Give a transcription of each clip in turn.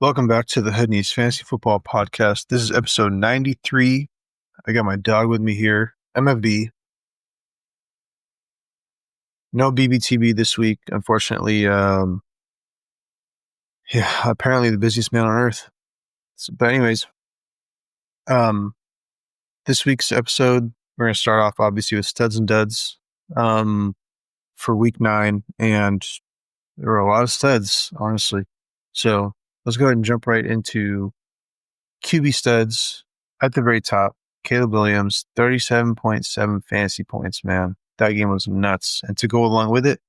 Welcome back to the Hood Needs Fantasy Football Podcast. This is episode 93. I got my dog with me here, MFB. No BBTB this week, unfortunately. Apparently the busiest man on earth. But anyways, this week's episode, we're going to start off obviously with studs and duds for week 9. And there were a lot of studs, honestly. So let's go ahead and jump right into QB studs at the very top. Caleb Williams, 37.7 fantasy points, man. That game was nuts. And to go along with it,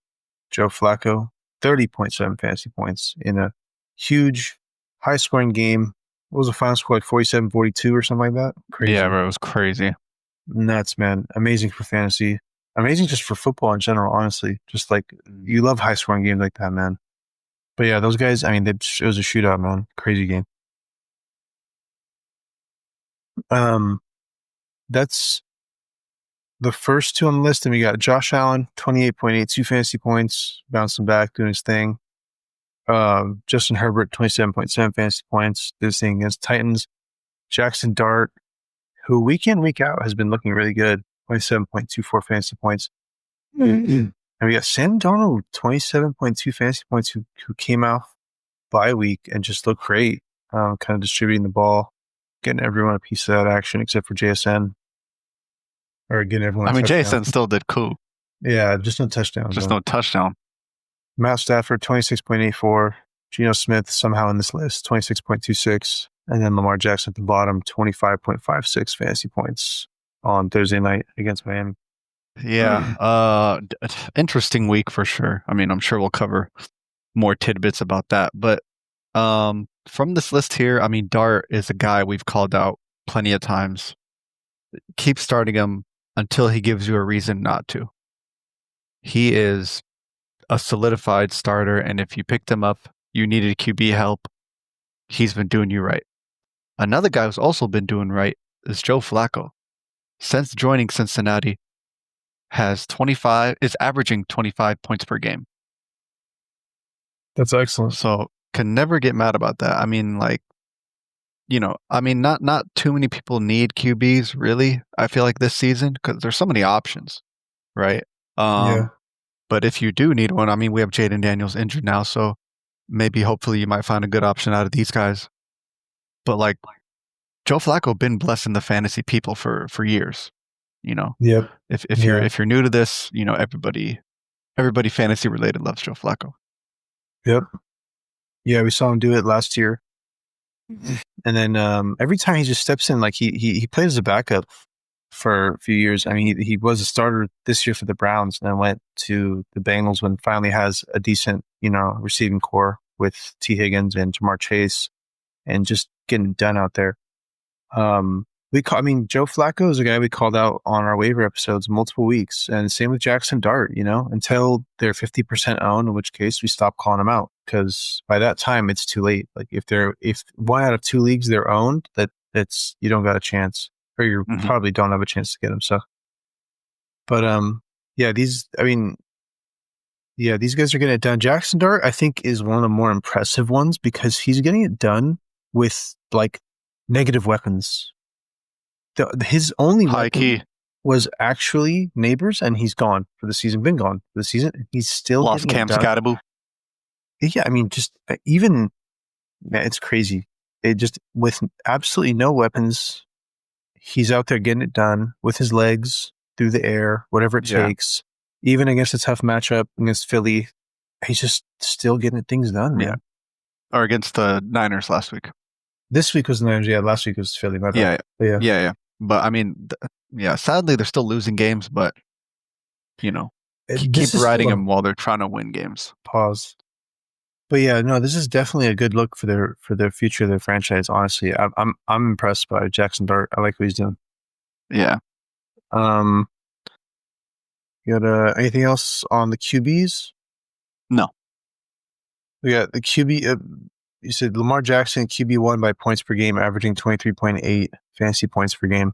Joe Flacco, 30.7 fantasy points in a huge, high-scoring game. What was the final score, like 47-42 or something like that? Crazy. Yeah, bro, it was crazy. Nuts, man. Amazing for fantasy. Amazing just for football in general, honestly. Just like, you love high-scoring games like that, man. But yeah, those guys, I mean, it was a shootout, man. Crazy game. That's the first two on the list. And we got Josh Allen, 28.82 fantasy points, bouncing back, doing his thing. Justin Herbert, 27.7 fantasy points, did his thing against Titans. Jackson Dart, who week in, week out has been looking really good, 27.24 fantasy points. And we got Sam Darnold, 27.2 fantasy points, who came off bye week and just looked great, kind of distributing the ball, getting everyone a piece of that action except for JSN. Or getting everyone JSN still did cool. Yeah, just no touchdown. No touchdown. Matt Stafford, 26.84. Geno Smith somehow in this list, 26.26. And then Lamar Jackson at the bottom, 25.56 fantasy points on Thursday night against Miami. Yeah, interesting week for sure. I mean, I'm sure we'll cover more tidbits about that. But from this list here, I mean, Dart is a guy we've called out plenty of times. Keep starting him until he gives you a reason not to. He is a solidified starter, and if you picked him up, you needed QB help, he's been doing you right. Another guy who's also been doing right is Joe Flacco. Since joining Cincinnati, is averaging 25 points per game. That's excellent. So can never get mad about that. I mean, not too many people need QBs, really, I feel like this season, because there's so many options, right? Yeah. But if you do need one, I mean, we have Jaden Daniels injured now, so maybe hopefully you might find a good option out of these guys. But like, Joe Flacco been blessing the fantasy people for years, you know. Yep. If you're new to this, you know, everybody fantasy related loves Joe Flacco. Yep. Yeah, we saw him do it last year. And then every time he just steps in, like he played as a backup for a few years. I mean, he was a starter this year for the Browns and then went to the Bengals when finally has a decent, receiving core with T. Higgins and Jamar Chase and just getting it done out there. Joe Flacco is a guy we called out on our waiver episodes multiple weeks, and same with Jackson Dart, until they're 50% owned, in which case we stop calling them out because by that time it's too late. Like if 1 out of 2 leagues they're owned, you don't got a chance, or you probably don't have a chance to get them. So, but these guys are getting it done. Jackson Dart, I think, is one of the more impressive ones because he's getting it done with like negative weapons. His only high key was actually Neighbors, and he's gone for the season. Been gone for the season. He's still lost Cam Scatterbo. Yeah, I mean, just even man, it's crazy. It just with absolutely no weapons, he's out there getting it done with his legs through the air, whatever it takes. Even against a tough matchup against Philly, he's just still getting things done, man. Or against the Niners last week. This week was the Niners. Yeah, last week was Philly. Yeah. But I mean, sadly they're still losing games, but keep riding them while they're trying to win games. Pause. But yeah, no, this is definitely a good look for their future of their franchise. Honestly, I'm impressed by Jackson Dart. I like what he's doing. Yeah. You got anything else on the QBs? No. We got the QB. You said Lamar Jackson, QB1 by points per game, averaging 23.8 fantasy points per game.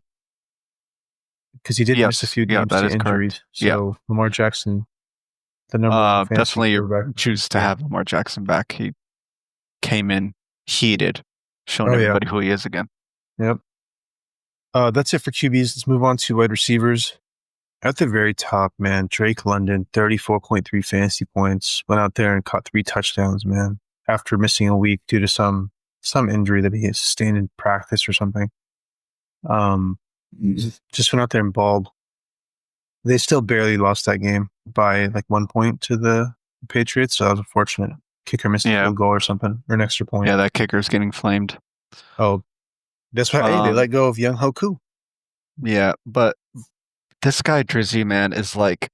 Because he did miss a few games to injuries. Correct. So Lamar Jackson, the number one definitely choose to have Lamar Jackson back. He came in heated, showing Oh, yeah. everybody who he is again. Yep. That's it for QBs. Let's move on to wide receivers. At the very top, man, Drake London, 34.3 fantasy points. Went out there and caught 3 touchdowns, man, after missing a week due to some injury that he sustained in practice or something. Just went out there and balled. They still barely lost that game by like 1 point to the Patriots, so that was unfortunate. Kicker missed a field goal or something, or an extra point. Yeah, that kicker's getting flamed. Oh, that's why they let go of Young Hoku. Yeah, but this guy Drizzy, man, is like,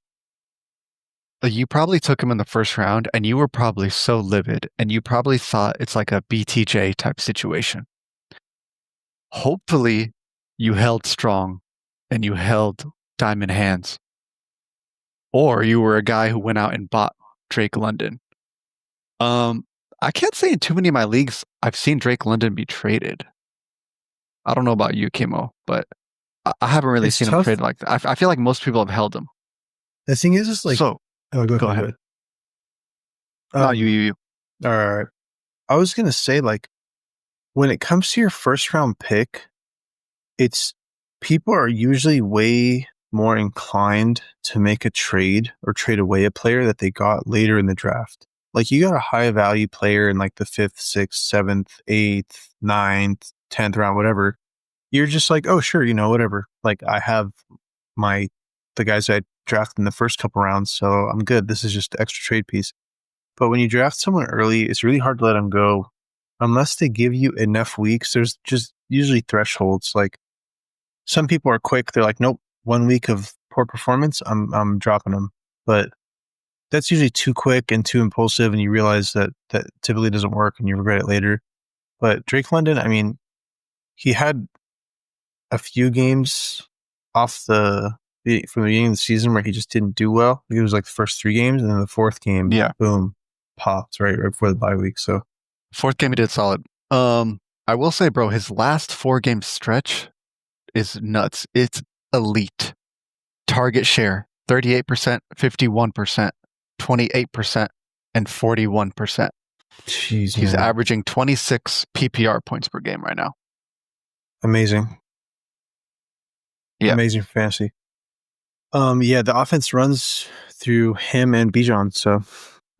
you probably took him in the first round and you were probably so livid and you probably thought it's like a BTJ type situation. Hopefully you held strong and you held diamond hands. Or you were a guy who went out and bought Drake London. I can't say in too many of my leagues I've seen Drake London be traded. I don't know about you, Kimo, but I haven't really seen him traded like that. I feel like most people have held him. The thing is like... So, go ahead. No, you. All right. I was going to say, like, when it comes to your first round pick, people are usually way more inclined to make a trade or trade away a player that they got later in the draft. Like, you got a high value player in like the 5th, 6th, 7th, 8th, 9th, 10th round, whatever. You're just like, oh, sure, whatever. Like, I have the guys I drafted in the first couple rounds, so I'm good. This is just an extra trade piece. But when you draft someone early, it's really hard to let them go unless they give you enough weeks. There's just usually thresholds. Like, some people are quick. They're like, nope, 1 week of poor performance, I'm dropping them. But that's usually too quick and too impulsive, and you realize that typically doesn't work and you regret it later. But Drake London, I mean, he had a few games off from the beginning of the season where he just didn't do well. It was like the first 3 games, and then the 4th game, boom, popped right before the bye week. So 4th game he did solid. I will say, bro, his last 4-game stretch is nuts. It's elite. Target share 38%, 51%, 28%, and 41%. Jeez, he's averaging 26 PPR points per game right now. Amazing. Yeah. Amazing for fantasy. The offense runs through him and Bijan. So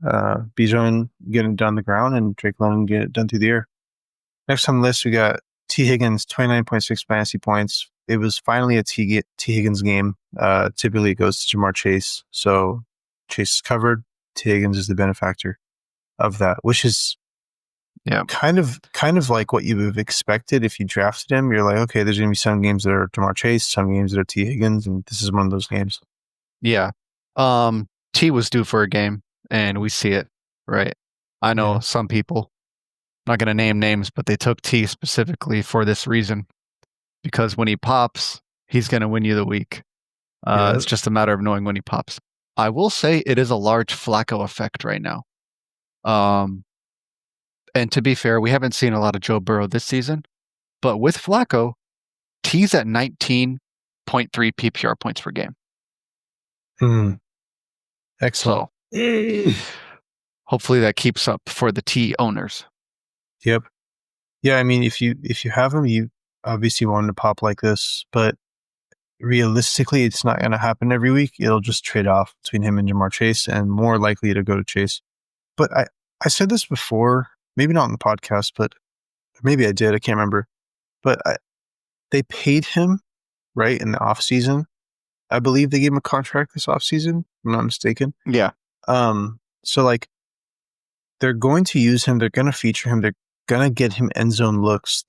Bijan getting it done on the ground and Drake London get it done through the air. Next on the list, we got T. Higgins, 29.6 fantasy points. It was finally a T. Higgins game. Typically it goes to Jamar Chase. So Chase is covered. T. Higgins is the benefactor of that, which is kind of like what you would have expected if you drafted him. You're like, okay, there's going to be some games that are Jamar Chase, some games that are T. Higgins, and this is one of those games. Yeah. T was due for a game, and we see it, right? I know some people, not going to name names, but they took T specifically for this reason. Because when he pops, he's going to win you the week. It's just a matter of knowing when he pops. I will say it is a large Flacco effect right now. And to be fair, we haven't seen a lot of Joe Burrow this season. But with Flacco, T's at 19.3 PPR points per game. Excellent. So, hopefully that keeps up for the T owners. Yep. Yeah, I mean, if you have him, you obviously want him to pop like this, but realistically, it's not going to happen every week. It'll just trade off between him and Jamar Chase, and more likely to go to Chase. But I said this before, maybe not on the podcast, but maybe I did. I can't remember. But they paid him, right, in the off season. I believe they gave him a contract this off season. I'm not mistaken. Yeah. So like, they're going to use him. They're going to feature him. They're going to get him end zone looks.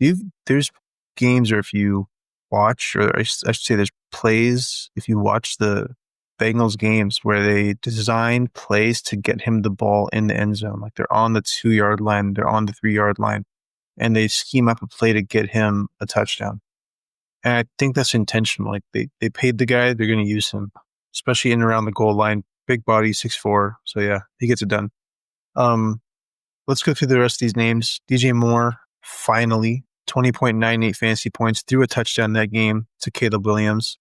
There's games, or if you watch, or I should say there's plays, if you watch the Bengals games where they design plays to get him the ball in the end zone. Like, they're on the 2-yard line, they're on the 3-yard line, and they scheme up a play to get him a touchdown. And I think that's intentional. Like, they paid the guy, they're going to use him, especially in and around the goal line. Big body, 6'4". So yeah, he gets it done. Let's go through the rest of these names. DJ Moore, finally, 20.98 fantasy points, threw a touchdown that game to Caleb Williams.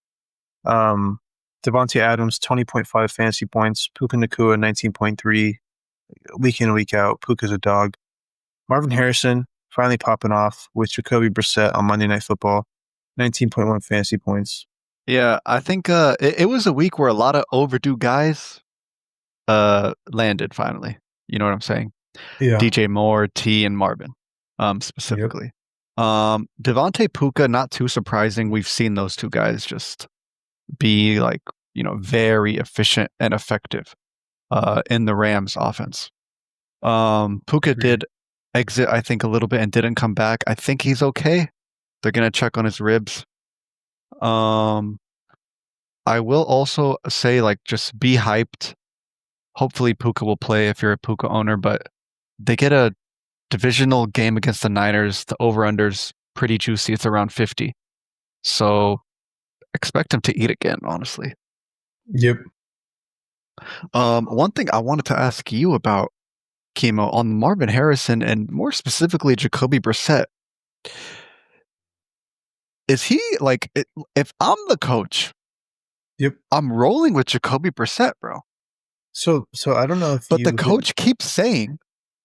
Devontae Adams, 20.5 fantasy points. Puka Nacua, 19.3. Week in, week out. Puka's a dog. Marvin Harrison, finally popping off with Jacoby Brissett on Monday Night Football. 19.1 fantasy points. Yeah, I think it was a week where a lot of overdue guys landed finally. You know what I'm saying? Yeah. DJ Moore, T, and Marvin, specifically. Devontae Puka, not too surprising. We've seen those two guys just be like, very efficient and effective in the Rams offense. Puka did exit, I think, a little bit and didn't come back. I think he's okay. They're gonna check on his ribs. I will also say, like, just be hyped. Hopefully Puka will play if you're a Puka owner, but they get a divisional game against the Niners. The over-under's pretty juicy. It's around 50. So expect him to eat again, honestly. Yep. One thing I wanted to ask you about, Chemo, on Marvin Harrison and more specifically Jacoby Brissett. Is he like, if I'm the coach, Yep. I'm rolling with Jacoby Brissett, bro. So I don't know if But the coach keeps saying,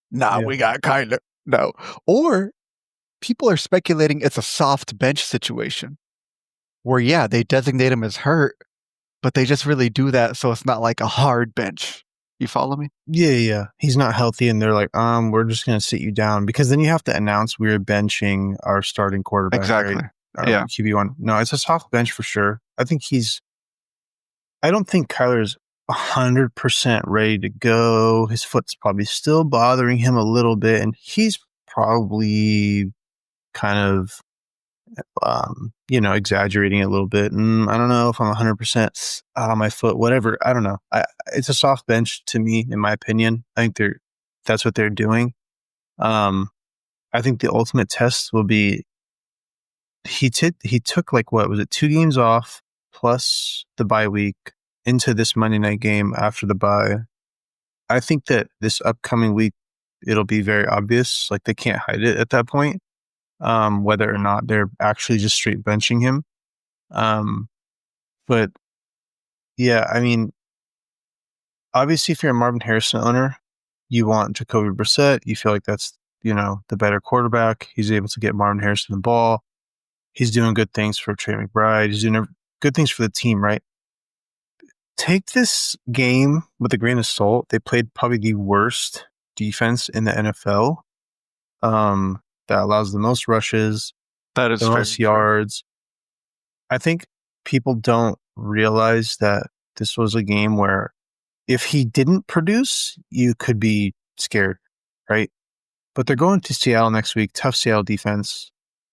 nah, Yeah. we got kind of, no. Or people are speculating it's a soft bench situation where, yeah, they designate him as hurt, but they just really do that so it's not like a hard bench. You follow me? Yeah. He's not healthy, and they're like, we're just gonna sit you down, because then you have to announce we're benching our starting quarterback. Exactly. Right? Yeah. QB1. No, it's a soft bench for sure. I don't think Kyler's 100% ready to go. His foot's probably still bothering him a little bit, and he's probably kind of exaggerating a little bit. I don't know if I'm 100% out on my foot, whatever. I don't know. It's a soft bench to me, in my opinion. I think that's what they're doing. I think the ultimate test will be he took, like, what was it, 2 games off plus the bye week into this Monday night game after the bye. I think that this upcoming week, it'll be very obvious. Like, they can't hide it at that point. Whether or not they're actually just straight benching him. But yeah, I mean, obviously if you're a Marvin Harrison owner, you want Jacoby Brissett. You feel like that's, the better quarterback. He's able to get Marvin Harrison the ball. He's doing good things for Trey McBride. He's doing good things for the team, right? Take this game with a grain of salt. They played probably the worst defense in the NFL. That allows the most rushes, That is the most yards. I think people don't realize that this was a game where if he didn't produce, you could be scared, right? But they're going to Seattle next week. Tough Seattle defense.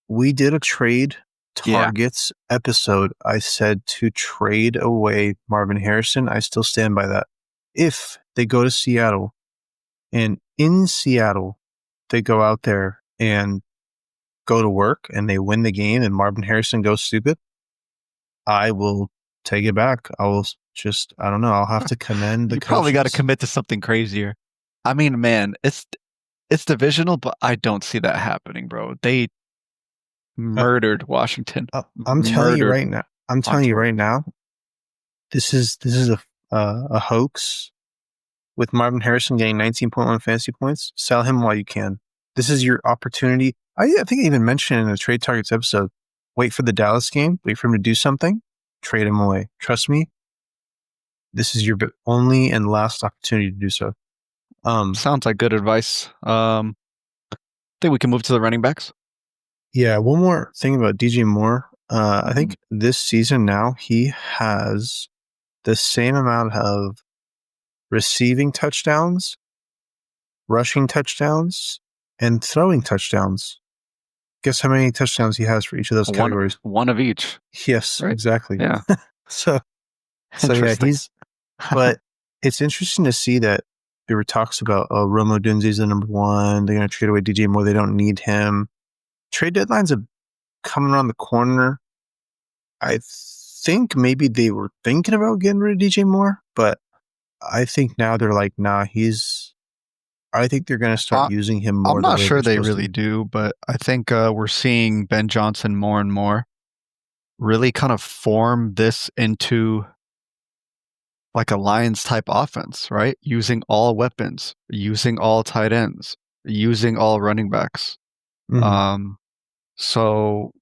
We did a trade targets episode. I said to trade away Marvin Harrison. I still stand by that. If they go to Seattle, and in Seattle, they go out there and go to work and they win the game and Marvin Harrison goes stupid, I will take it back. I will just, I don't know. I'll have to commend the You coaches. probably got to commit to something crazier. I mean, man, it's divisional, but I don't see that happening, bro. They murdered Washington. I'm telling you right now. I'm telling you right now. This is a hoax. With Marvin Harrison getting 19.1 fantasy points, sell him while you can. This is your opportunity. I think I even mentioned in the trade targets episode, wait for the Dallas game, wait for him to do something, trade him away. Trust me, this is your only and last opportunity to do so. Sounds like good advice. I think we can move to the running backs. Yeah, one more thing about DJ Moore. I think this season now he has the same amount of receiving touchdowns, rushing touchdowns, and throwing touchdowns. Guess how many touchdowns he has for each of those categories? One of each. Yes, right? Exactly. Yeah. so yeah, but it's interesting to see that there were talks about, Romo Dunze's the number 1. They're going to trade away DJ Moore. They don't need him. Trade deadlines are coming around the corner. I think maybe they were thinking about getting rid of DJ Moore, but I think now they're like, nah, I think they're going to start using him more. I'm not sure they really do, but I think we're seeing Ben Johnson more and more really kind of form this into like a Lions type offense, right? Using all weapons, using all tight ends, using all running backs. Mhm. So,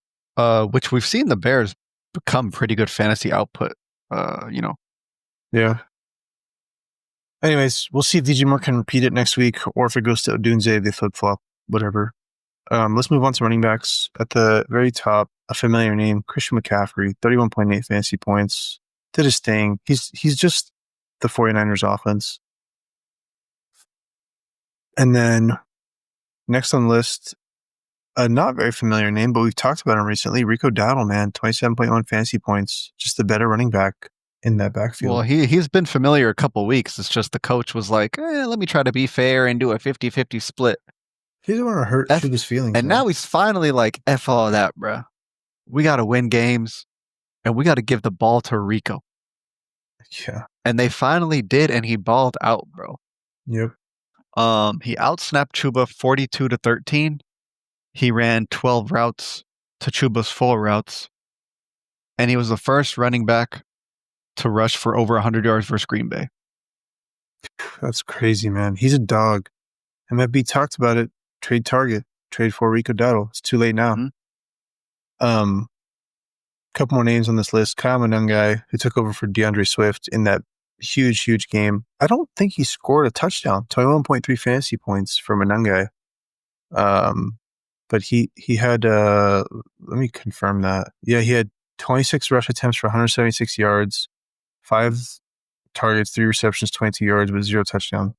which we've seen the Bears become pretty good fantasy output. Yeah. Anyways, we'll see if DJ Moore can repeat it next week, or if it goes to Odunze, they flip flop, whatever. Let's move on to running backs. At the very top, a familiar name, Christian McCaffrey, 31.8 fantasy points. Did his thing. He's just the 49ers offense. And then next on the list, a not very familiar name, but we've talked about him recently, Rico Dowdle, man, 27.1 fantasy points. Just the better running back in that backfield. Well, he's been familiar a couple weeks. It's just the coach was like, let me try to be fair and do a 50-50 split. He doesn't want to hurt Chuba's feelings. And now he's finally like, F all that, bro. We got to win games, and we got to give the ball to Rico. Yeah. And they finally did, and he balled out, bro. Yep. He outsnapped Chuba 42-13. He ran 12 routes to Chuba's 4 routes. And he was the first running back to rush for over 100 yards versus Green Bay. That's crazy, man. He's a dog. MFB talked about it. Trade target. Trade for Rico Dowdle. It's too late now. Mm-hmm. Couple more names on this list. Kyle Monangai, who took over for DeAndre Swift in that huge game. I don't think he scored a touchdown. 21.3 fantasy points for Monangai. But he had, let me confirm that. Yeah, he had 26 rush attempts for 176 yards, 5 targets, 3 receptions, 22 yards with 0 touchdown.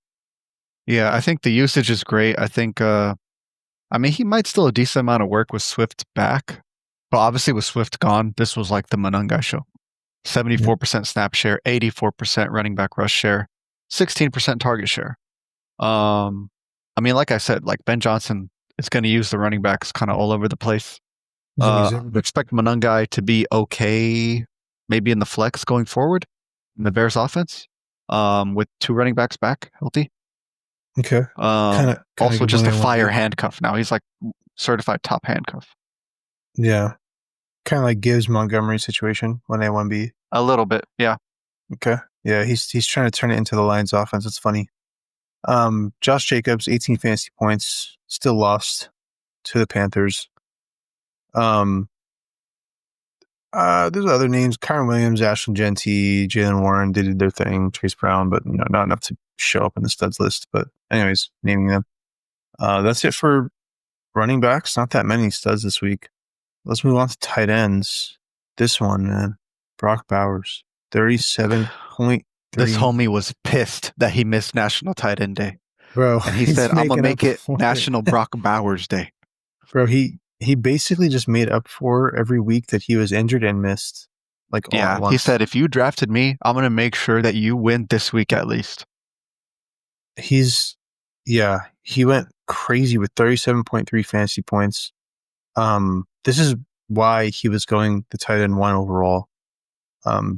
Yeah, I think the usage is great. I think, he might still a decent amount of work with Swift back. But obviously with Swift gone, this was like the Monangai show. 74% snap share, 84% running back rush share, 16% target share. Like I said, like Ben Johnson is going to use the running backs kind of all over the place. Expect Monangai to be okay, maybe in the flex going forward in the Bears offense, with 2 running backs back healthy. Okay. Also just a fire handcuff now. He's like certified top handcuff. Yeah. Kind of like Gibbs Montgomery situation when A1B. A little bit, yeah. Okay. Yeah, he's trying to turn it into the Lions offense. It's funny. Josh Jacobs, 18 fantasy points, still lost to the Panthers. There's other names. Kyron Williams, Ashton Genty, Jalen Warren did their thing, Chase Brown, but not enough to show up in the studs list. But anyways, naming them. That's it for running backs. Not that many studs this week. Let's move on to tight ends. This one, man. Brock Bowers, 37.3. This homie was pissed that he missed National Tight End Day. Bro, and he said, I'm going to make it National Brock Bowers Day. Bro, he basically just made up for every week that he was injured and missed. All at once. He said, if you drafted me, I'm going to make sure that you win this week at least. He went crazy with 37.3 fantasy points. This is why he was going the tight end 1 overall.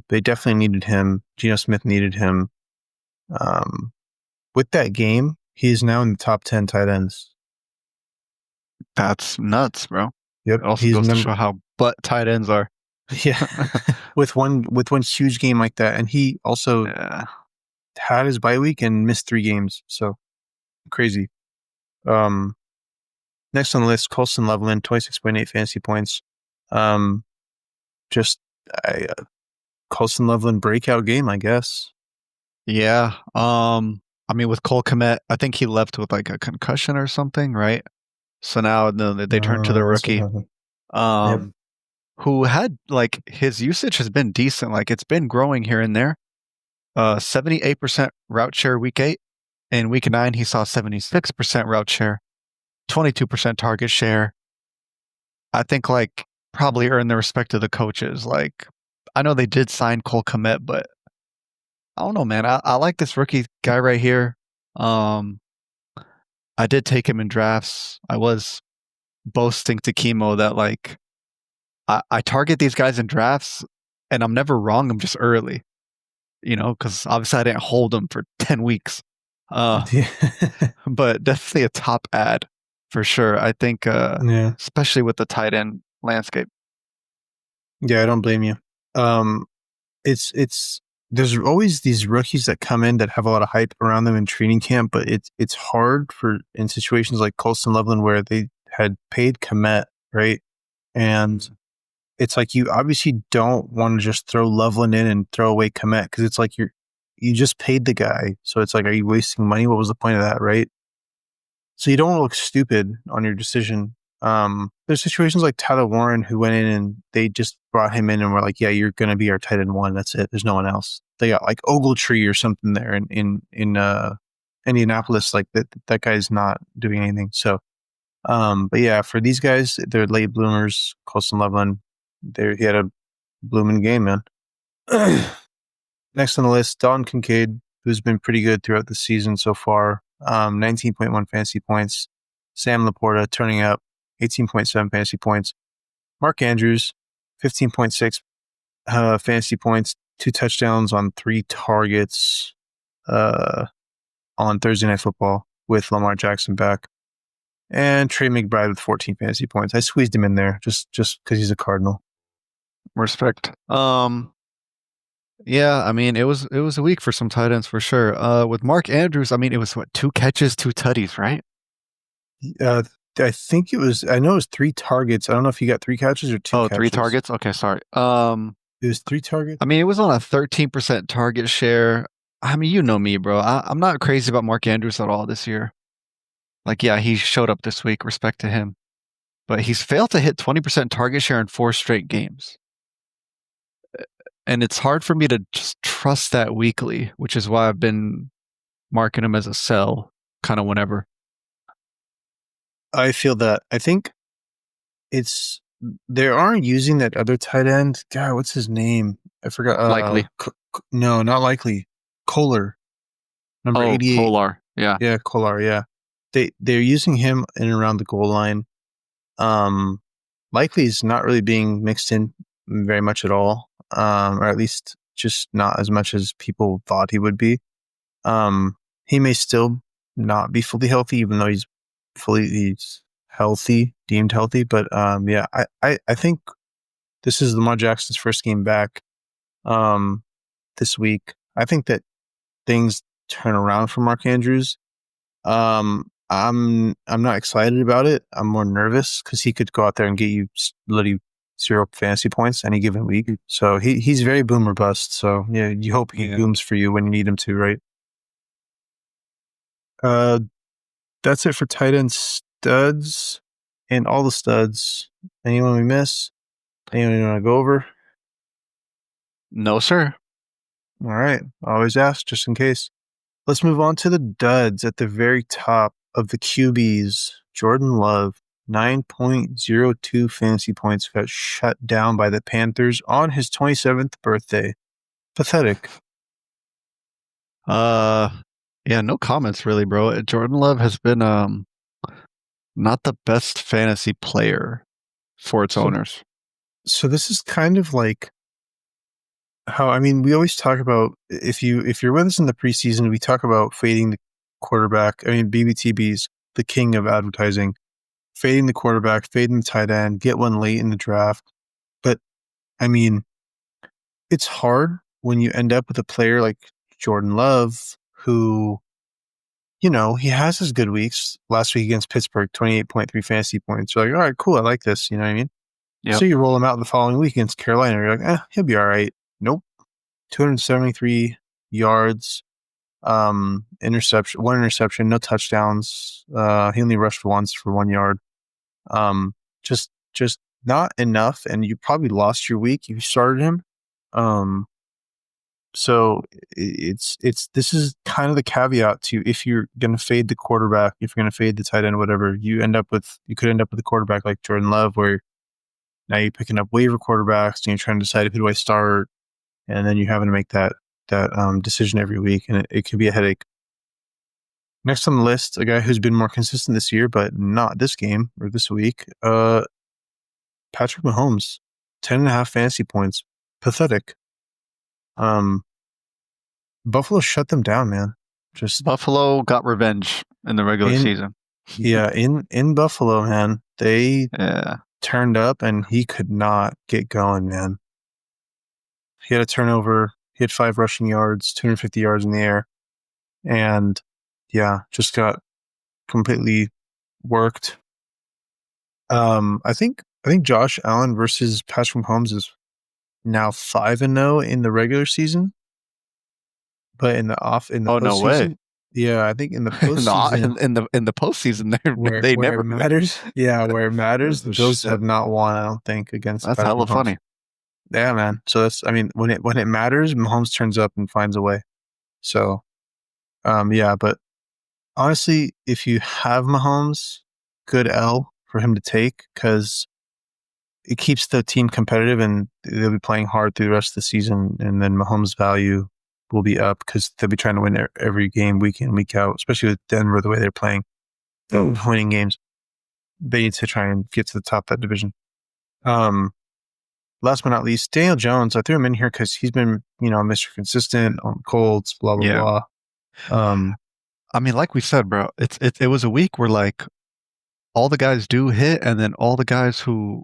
They definitely needed him. Geno Smith needed him. With that game, he is now in the top 10 tight ends. That's nuts, bro. Yep. It also goes to show how butt tight ends are. Yeah. with one huge game like that. And he also had his bye week and missed 3 games. So crazy. Next on the list, Colston Loveland, 26.8 fantasy points. Colston Loveland breakout game, I guess. Yeah. With Cole Kmet, I think he left with like a concussion or something, right? So now they turn to the rookie, who had like his usage has been decent. Like it's been growing here and there. 78% route share week 8. In week 9, he saw 76% route share, 22% target share. I think like probably earned the respect of the coaches. Like I know they did sign Cole Kmet, but I don't know, man. I like this rookie guy right here. I did take him in drafts. I was boasting to Chemo that like I target these guys in drafts and I'm never wrong. I'm just early, because obviously I didn't hold them for 10 weeks. But definitely a top ad for sure. I think, especially with the tight end landscape. Yeah, I don't blame you. There's always these rookies that come in that have a lot of hype around them in training camp, but it's hard in situations like Colston Loveland where they had paid Kmet, right? And it's like you obviously don't want to just throw Loveland in and throw away Kmet because it's like you just paid the guy. So it's like, are you wasting money? What was the point of that, right? So you don't want to look stupid on your decision. There's situations like Tyler Warren who went in and they just brought him in and were like, yeah, you're going to be our tight end one. That's it. There's no one else. They got like Ogletree or something there in Indianapolis. Like that guy's not doing anything. So, but yeah, for these guys, they're late bloomers. Colson Loveland, he had a blooming game, man. Next on the list, Dalton Kincaid, who's been pretty good throughout the season so far. 19.1 fantasy points. Sam Laporta turning up 18.7 fantasy points. Mark Andrews, 15.6 fantasy points, 2 touchdowns on 3 targets on Thursday Night Football with Lamar Jackson back. And Trey McBride with 14 fantasy points. I squeezed him in there just because he's a Cardinal. Respect. Yeah, I mean, it was a week for some tight ends for sure. With Mark Andrews, I mean, it was 2 catches, 2 tutties, right? I think it was. I know it was 3 targets. I don't know if he got 3 catches or 2. Oh, catches. 3 targets. Okay, sorry. It was 3 targets. I mean, it was on a 13% target share. I mean, you know me, bro. I'm not crazy about Mark Andrews at all this year. Like, yeah, he showed up this week. Respect to him, but he's failed to hit 20% target share in 4 straight games. And it's hard for me to just trust that weekly, which is why I've been marking him as a sell kind of whenever. I feel that. I think they aren't using that other tight end. God, what's his name? I forgot. Likely. No, not Likely. Kolar. Number 88. Kolar. Yeah. Yeah, Kolar, yeah. They're using him in and around the goal line. Likely is not really being mixed in very much at all. Or at least just not as much as people thought he would be. He may still not be fully healthy, even though he's healthy, deemed healthy. But yeah, I think this is Lamar Jackson's first game back this week. I think that things turn around for Mark Andrews. I'm not excited about it. I'm more nervous because he could go out there and get you literally 0 fantasy points any given week. So he's very boom or bust. So yeah, you hope he booms for you when you need him to, right? That's it for tight end studs and all the studs. Anyone we miss? Anyone you want to go over? No, sir. All right. Always ask just in case. Let's move on to the duds at the very top of the QBs. Jordan Love, 9.02 fantasy points, got shut down by the Panthers on his 27th birthday. Pathetic. Yeah, no comments really, bro. Jordan Love has been not the best fantasy player for its owners. So this is kind of like how, I mean, we always talk about, if you're with us in the preseason, we talk about fading the quarterback. I mean, BBTB's the king of advertising. Fading the quarterback, fading the tight end, get one late in the draft. But I mean, it's hard when you end up with a player like Jordan Love, who, you know, he has his good weeks. Last week against Pittsburgh, 28.3 fantasy points. You're like, all right, cool, I like this. You know what I mean? Yep. So you roll him out the following week against Carolina. You're like, he'll be all right. Nope. 273 yards, one interception, no touchdowns. He only rushed once for 1 yard. Just not enough. And you probably lost your week if you started him. So this is kind of the caveat to, if you're going to fade the quarterback, if you're going to fade the tight end, whatever, you could end up with a quarterback like Jordan Love, where now you're picking up waiver quarterbacks and you're trying to decide who do I start, and then you're having to make that decision every week, and it can be a headache. Next on the list, a guy who's been more consistent this year, but not this game or this week, Patrick Mahomes, 10.5 fantasy points. Pathetic. Buffalo shut them down, man. Just Buffalo got revenge in the regular season. Yeah, in Buffalo, man, they turned up and he could not get going, man. He had a turnover. He had 5 rushing yards, 250 yards in the air, and yeah, just got completely worked. I think Josh Allen versus Patrick Mahomes is now 5-0 in the regular season, but in the Oh no way! postseason, yeah, I think in the in the postseason in the postseason, they where it never met. matters, yeah, where it matters, the Oh, Bills shit. have not won, I don't think, against That's Patrick hella Mahomes. funny. Yeah, man. So that's, I mean, when it matters, Mahomes turns up and finds a way. So, yeah, but honestly, if you have Mahomes, good L for him to take because it keeps the team competitive and they'll be playing hard through the rest of the season. And then Mahomes' value will be up because they'll be trying to win every game week in, week out, especially with Denver, the way they're playing, winning games. They need to try and get to the top of that division. Last but not least, Daniel Jones. I threw him in here because he's been, Mr. Consistent on the Colts, blah, blah, Yeah. blah. I mean, like we said, bro, it was a week where like all the guys do hit, and then all the guys who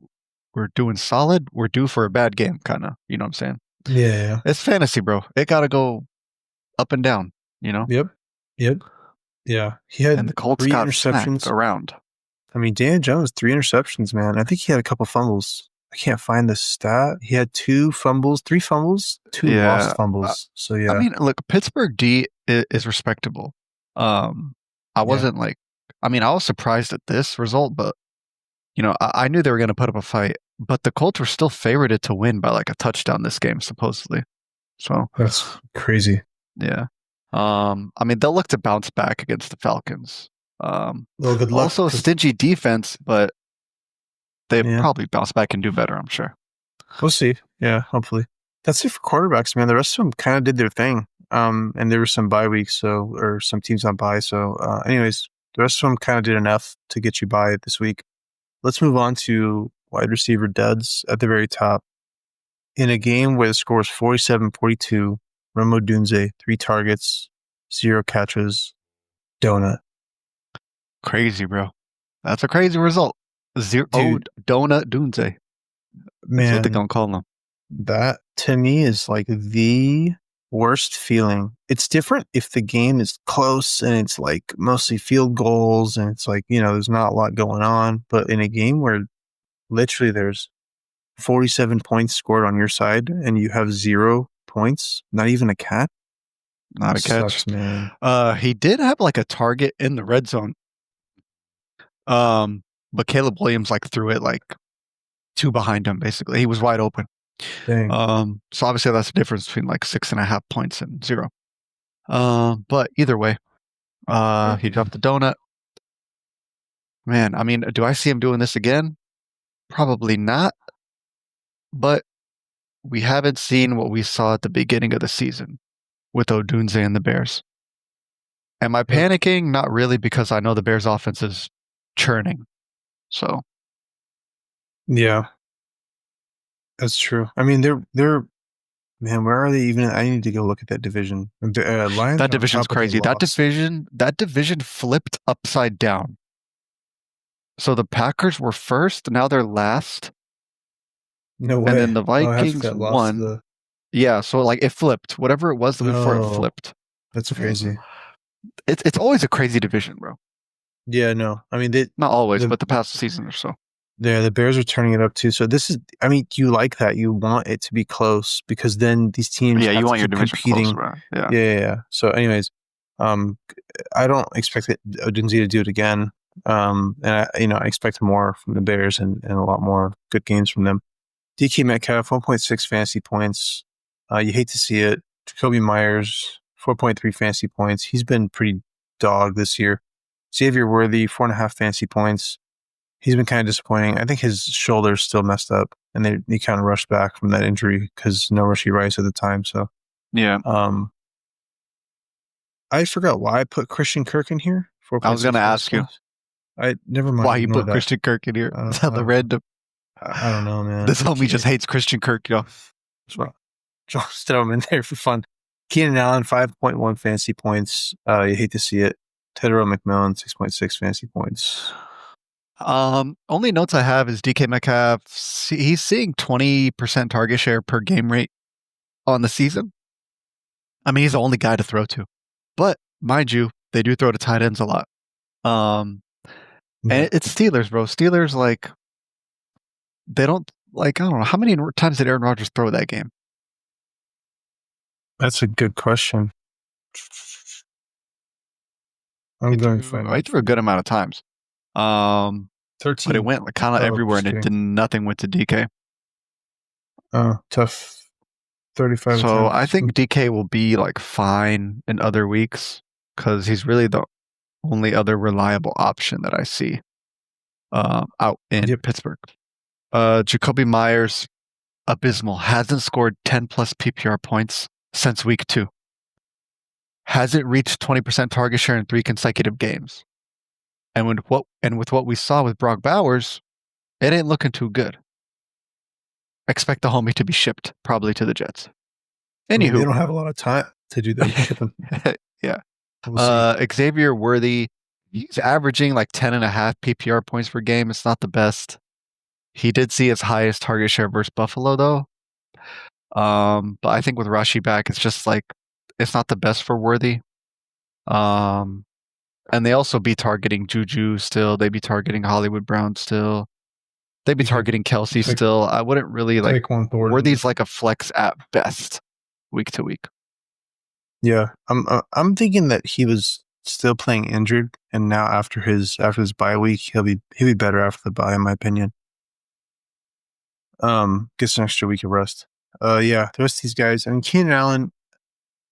were doing solid were due for a bad game, kind of. You know what I'm saying? Yeah. It's fantasy, bro. It got to go up and down, you know? Yep. Yeah. He had And the Colts 3 got interceptions smacked around. I mean, Daniel Jones, 3 interceptions, man. I think he had a couple fumbles. I can't find the stat. He had 2 fumbles, 3 fumbles, 2 lost fumbles. So, yeah. I mean, look, Pittsburgh D is respectable. I wasn't like, I mean, I was surprised at this result, but, I knew they were going to put up a fight. But the Colts were still favored to win by like a touchdown this game, supposedly. So that's crazy. Yeah. I mean, they'll look to bounce back against the Falcons. Well, good luck. Also, stingy defense, but they probably bounce back and do better, I'm sure. We'll see. Yeah, hopefully. That's it for quarterbacks, man. The rest of them kind of did their thing. And there were some bye weeks, or some teams on bye. So, anyways, the rest of them kind of did enough to get you by this week. Let's move on to wide receiver duds at the very top. In a game where the score is 47-42, Rome Odunze, 3 targets, 0 catches, donut. Crazy, bro. That's a crazy result. 0 donut Dunze. Man, that's what they're gonna call them. That to me is like the worst feeling. It's different if the game is close and it's like mostly field goals and it's like, there's not a lot going on. But in a game where literally there's 47 points scored on your side and you have 0 points, not even a catch. Not a catch. Sucks, man. He did have like a target in the red zone. But Caleb Williams like threw it like 2 behind him, basically. He was wide open. Dang. So obviously that's the difference between like 6.5 points and 0. But either way, he dropped the donut. Man, I mean, do I see him doing this again? Probably not. But we haven't seen what we saw at the beginning of the season with Odunze and the Bears. Am I panicking? Not really, because I know the Bears offense is churning. So yeah, that's true. I mean, they're man, where are they even? I need to go look at that division. Lions. That division's crazy. That division flipped upside down. So the Packers were first. Now they're last. No way. And then the Vikings won. Yeah, so like it flipped. Whatever it was the week before, it flipped. That's crazy. It's always a crazy division, bro. Yeah, no. I mean, not always, but the past season or so. Yeah, the Bears are turning it up too. So this is, I mean, you like that. You want it to be close because then these teams you want your division competing. Close, right? Yeah. So anyways, I don't expect Odunze to do it again. And I expect more from the Bears and a lot more good games from them. DK Metcalf, 1.6 fantasy points. You hate to see it. Jacoby Myers, 4.3 fantasy points. He's been pretty dog this year. Xavier Worthy, 4.5 fantasy points. He's been kind of disappointing. I think his shoulder's still messed up, and he kind of rushed back from that injury because no Rashee Rice at the time. So yeah. I forgot why I put Christian Kirk in here. I was going to ask you. I never mind. Why you put Christian Kirk in here? Is that the random? I don't know, man. This homie just hates Christian Kirk, yo. Just throw him in there for fun. Keenan Allen, 5.1 fantasy points. You hate to see it. Tedero McMillan, 6.6 fantasy points. Only notes I have is DK Metcalf. He's seeing 20% target share per game rate on the season. I mean, he's the only guy to throw to. But mind you, they do throw to tight ends a lot. And it's Steelers, bro. Steelers, like, they don't, like, I don't know. How many times did Aaron Rodgers throw that game? That's a good question. I'm going to find I out. threw a good amount of times. 13. But it went kind of everywhere, and it did nothing with the DK. Oh, tough. 35 So attempts. I think DK will be like fine in other weeks because he's really the only other reliable option that I see out in Pittsburgh. Jacoby Myers, abysmal. Hasn't scored 10 plus PPR points since week 2. Hasn't reached 20% target share in 3 consecutive games. And with what we saw with Brock Bowers, it ain't looking too good. Expect the homie to be shipped probably to the Jets. Anywho, they don't have a lot of time to do that. Yeah. We'll Xavier Worthy, he's averaging like 10.5 PPR points per game. It's not the best. He did see his highest target share versus Buffalo though. But I think with Rashi back, it's just like it's not the best for Worthy. And they also be targeting Juju still. They be targeting Hollywood Brown still. They be targeting Kelsey still. I wouldn't really like Worthy's like a flex at best, week to week. Yeah, I'm thinking that he was still playing injured, and now after his bye week, he'll be better after the bye, in my opinion. Gets an extra week of rest. Yeah, the rest of these guys. I mean, Keenan Allen,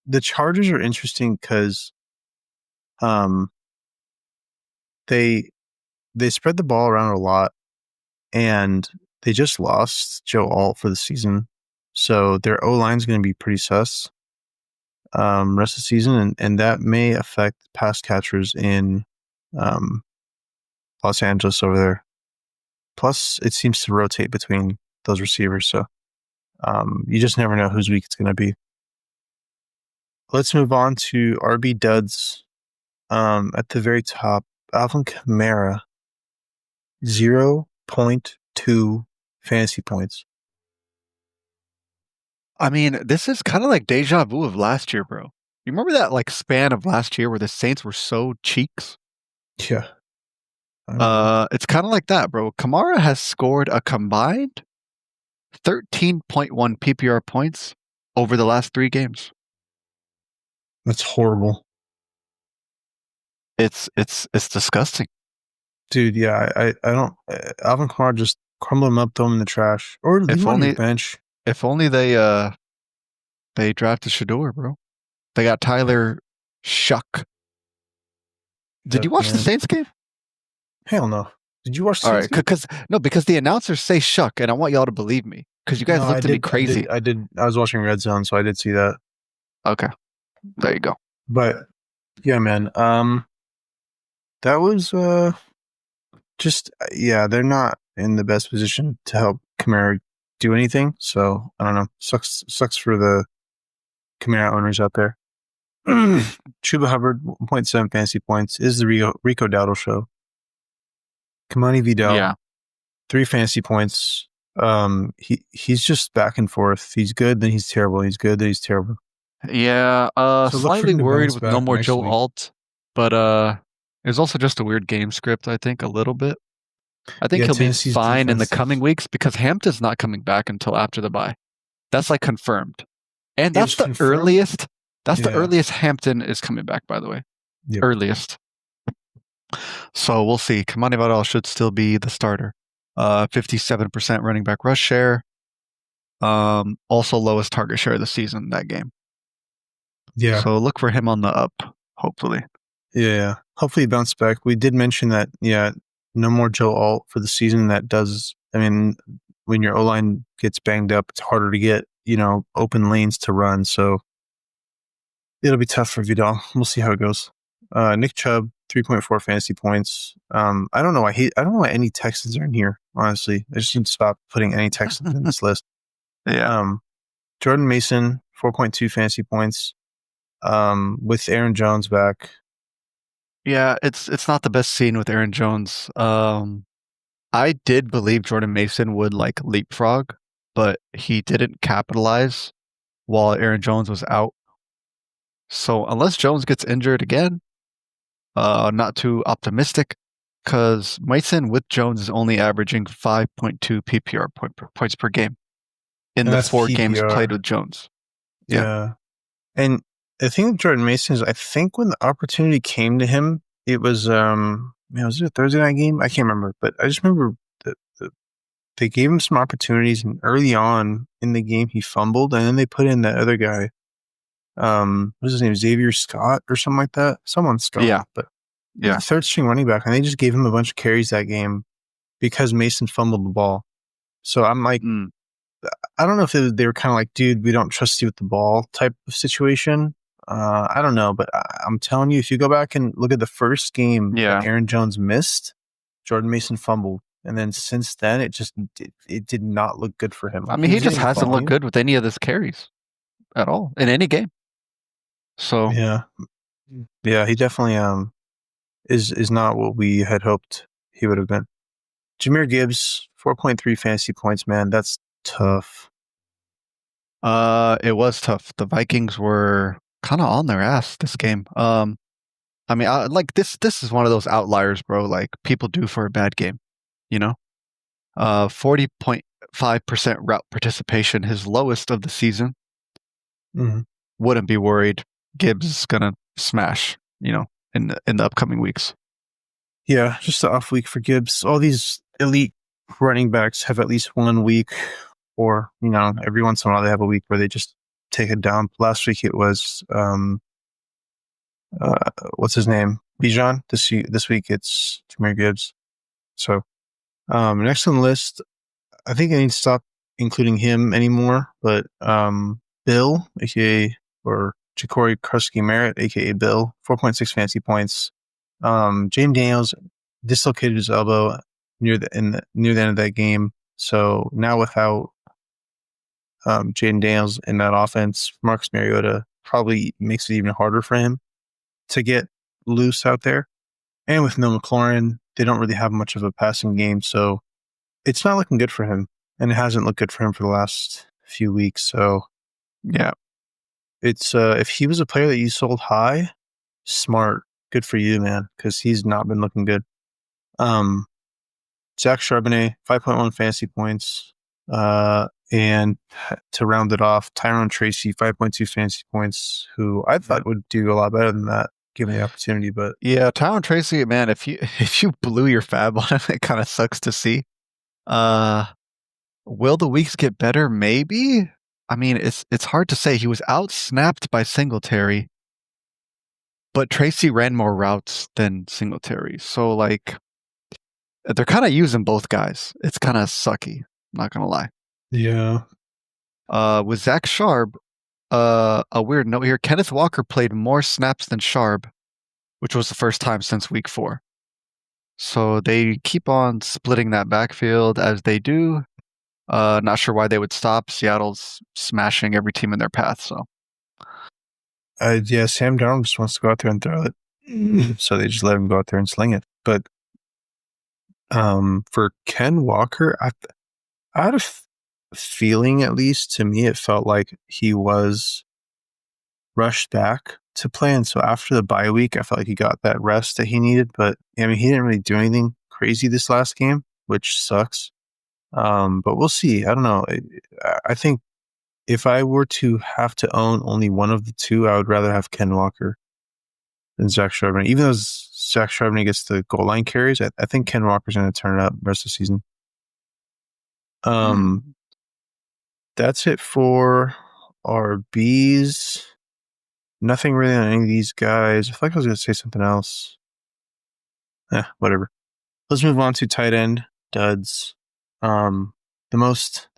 the Chargers are interesting because, they spread the ball around a lot, and they just lost Joe Alt for the season, so their O-line is going to be pretty sus. Rest of the season, and that may affect pass catchers in Los Angeles over there. Plus, it seems to rotate between those receivers, so you just never know whose week it's going to be. Let's move on to RB Duds. At the very top, Alvin Kamara, 0.2 fantasy points. I mean, this is kind of like deja vu of last year, bro. You remember that like span of last year where the Saints were so cheeks? Yeah. It's kind of like that, bro. Kamara has scored a combined 13.1 PPR points over the last 3 games. That's horrible. It's disgusting. Dude, yeah, I don't Alvin Kamara, just crumble him up, throw him in the trash, or leave him on your bench. If only they drafted Shador, bro. They got Tyler Shuck. Did you watch the Saints game? Hell no. Did you watch the Saints game? Because the announcers say Shuck, and I want y'all to believe me. Because you guys looked at me crazy. I was watching Red Zone, so I did see that. Okay. There you go. But yeah, man. That was just they're not in the best position to help Kamara do anything. So I don't know. Sucks for the Kamara owners out there. Chuba Hubbard, 1.7 fantasy points. Is the Rico Dowdle show. Kamani Vidal, 3 fantasy points. He's just back and forth. He's good, then he's terrible. He's good, then he's terrible. Yeah, so slightly worried with no more Joe Alt, but it was also just a weird game script, I think, a little bit. I think he'll be fine in the coming weeks because Hampton's not coming back until after the bye. That's like confirmed. And that's the earliest. That's the earliest Hampton is coming back, by the way. Yep. Earliest. So we'll see. Kamani Vidal should still be the starter. 57% running back rush share. Also lowest target share of the season that game. Yeah. So look for him on the up, hopefully. Yeah. Hopefully he bounced back. We did mention that, no more Joe Alt for the season. That does, I mean, when your O-line gets banged up, it's harder to get, open lanes to run. So it'll be tough for Vidal. We'll see how it goes. Nick Chubb, 3.4 fantasy points. I don't know why any Texans are in here, honestly. I just need to stop putting any Texans in this list. Yeah. Jordan Mason, 4.2 fantasy points. With Aaron Jones back. Yeah, it's not the best scene with Aaron Jones. I did believe Jordan Mason would like leapfrog, but he didn't capitalize while Aaron Jones was out. So unless Jones gets injured again, not too optimistic. because Mason with Jones is only averaging 5.2 PPR points per game in And the that's 4 games played PPR. with Jones. Yeah. And the thing with Jordan Mason is, I think when the opportunity came to him, it was was it a Thursday night game? I can't remember, but I just remember that they gave him some opportunities, and early on in the game he fumbled, and then they put in that other guy. What's his name? Xavier Scott or something like that. Someone strong. Yeah. But Yeah. the third string running back, and they just gave him a bunch of carries that game because Mason fumbled the ball. So I'm like, I don't know if they were kind of like, dude, we don't trust you with the ball type of situation. I don't know, but I'm telling you, if you go back and look at the first game that Aaron Jones missed, Jordan Mason fumbled. And then since then, it did not look good for him. I mean, he just hasn't looked good with any of his carries at all in any game. So yeah, he definitely is not what we had hoped he would have been. Jahmyr Gibbs, 4.3 fantasy points, man. That's tough. It was tough. The Vikings were kind of on their ass this game. I mean, like this is one of those outliers, bro. Like people do for a bad game, you know. 40.5% route participation, his lowest of the season. Mm-hmm. Wouldn't be worried. Gibbs is gonna smash, you know, in the upcoming weeks. Yeah, just an off week for Gibbs. All these elite running backs have at least 1 week, or every once in a while they have a week where they just take it down. Last week it was what's his name? Bijan. This week it's Jahmyr Gibbs. So next on the list, I think I need to stop including him anymore. But Bill, aka or Ja'Cory Krusky-Merritt, aka Bill, 4.6 fantasy points. Jaden Daniels dislocated his elbow near the end of that game. So now without Jaden Daniels in that offense, Marcus Mariota probably makes it even harder for him to get loose out there. And with no McLaurin, they don't really have much of a passing game, so it's not looking good for him, and it hasn't looked good for him for the last few weeks. So yeah, it's if he was a player that you sold high, smart, good for you, man, because he's not been looking good. Zach Charbonnet, 5.1 fantasy points. And to round it off, Tyrone Tracy, 5.2 fantasy points, who I thought would do a lot better than that, given the opportunity. But yeah, Tyrone Tracy, man, if you blew your fab on him, it kind of sucks to see. Will the weeks get better? Maybe. I mean, it's hard to say. He was outsnapped by Singletary, but Tracy ran more routes than Singletary. So like, they're kind of using both guys. It's kind of sucky. I'm not gonna lie. Yeah. With Zach Sharp, a weird note here. Kenneth Walker played more snaps than Sharp, which was the first time since week 4. So they keep on splitting that backfield as they do. Not sure why they would stop. Seattle's smashing every team in their path. So yeah, Sam Darnold just wants to go out there and throw it, so they just let him go out there and sling it. But for Ken Walker, I had a feeling, at least to me, it felt like he was rushed back to play, and so after the bye week, I felt like he got that rest that he needed. But I mean, he didn't really do anything crazy this last game, which sucks. But we'll see. I don't know. I think if I were to have to own only one of the two, I would rather have Ken Walker than Zach Charbonnet. Even though Zach Charbonnet gets the goal line carries, I think Ken Walker's going to turn it up the rest of the season. That's it for our Bs. Nothing really on any of these guys. I feel like I was going to say something else. Whatever. Let's move on to tight end duds. The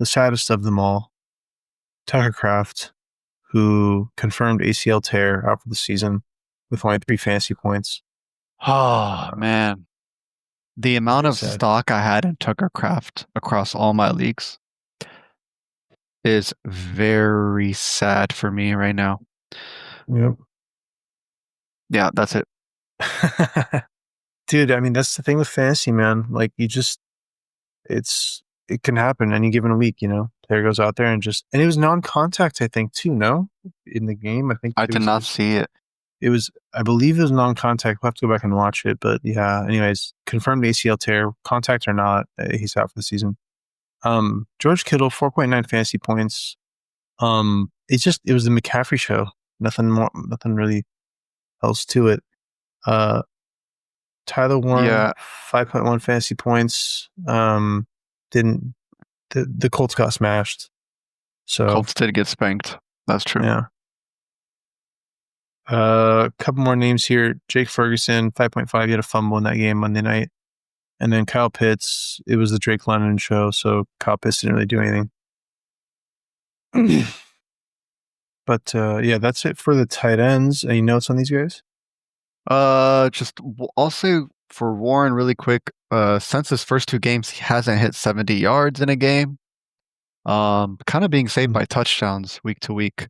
saddest of them all, Tucker Kraft, who confirmed ACL tear out for the season with only 3 fantasy points. Oh man, the amount of stock I had in Tucker Kraft across all my leagues is very sad for me right now. Yep. Yeah, that's it. Dude, I mean, that's the thing with fantasy, man. Like, it can happen any given week, Player goes out there and it was non-contact, I think, too, no? In the game, I think. I did not see it. I believe it was non-contact. We'll have to go back and watch it. But yeah, anyways, confirmed ACL tear, contact or not, he's out for the season. George Kittle, 4.9 fantasy points. It was the McCaffrey show. Nothing really else to it. Tyler Warren, 5.1 fantasy points. The Colts got smashed. So Colts did get spanked. That's true. Yeah. A couple more names here. Jake Ferguson, 5.5. He had a fumble in that game Monday night. And then Kyle Pitts, it was the Drake London show, so Kyle Pitts didn't really do anything. But yeah, that's it for the tight ends. Any notes on these guys? I'll say for Warren really quick. Since his first 2 games, he hasn't hit 70 yards in a game. Kind of being saved by touchdowns week to week.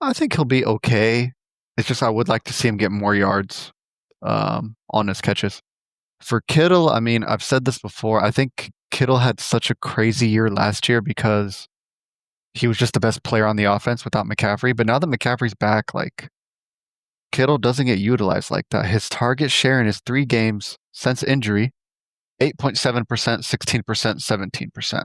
I think he'll be okay. It's just I would like to see him get more yards on his catches. For Kittle, I mean, I've said this before. I think Kittle had such a crazy year last year because he was just the best player on the offense without McCaffrey. But now that McCaffrey's back, like, Kittle doesn't get utilized like that. His target share in his 3 games since injury, 8.7%, 16%, 17%.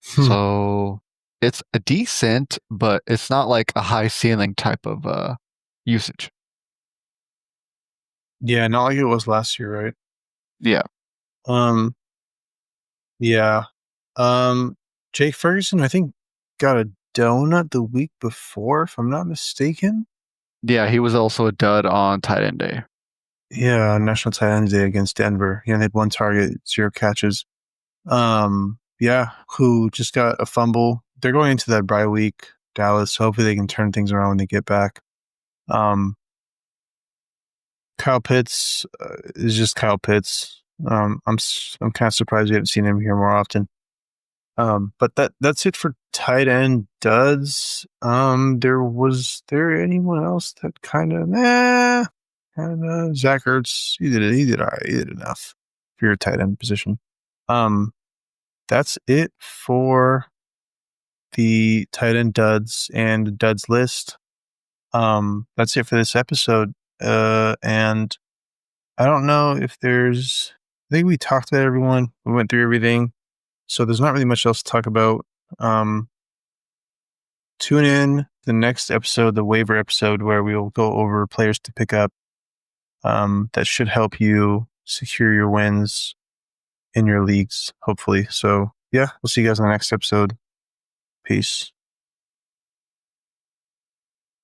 So it's a decent, but it's not like a high ceiling type of usage. Yeah, not like it was last year, right? Yeah. Yeah. Jake Ferguson, I think, got a donut the week before, if I'm not mistaken. Yeah, he was also a dud on tight end day. Yeah, National Tight End Day against Denver. He only had 1 target, 0 catches. Yeah, who just got a fumble. They're going into that bye week, Dallas. So hopefully they can turn things around when they get back. Kyle Pitts is just Kyle Pitts. I'm kind of surprised we haven't seen him here more often. But that's it for tight end duds. Was there anyone else that kind of Zach Ertz? He did all right. He did enough for your tight end position. That's it for the tight end duds and duds list. That's it for this episode. And I don't know if I think we talked about everyone. We went through everything. So there's not really much else to talk about. Tune in the next episode, the waiver episode, where we will go over players to pick up. That should help you secure your wins in your leagues, hopefully. So yeah, we'll see you guys in the next episode. Peace.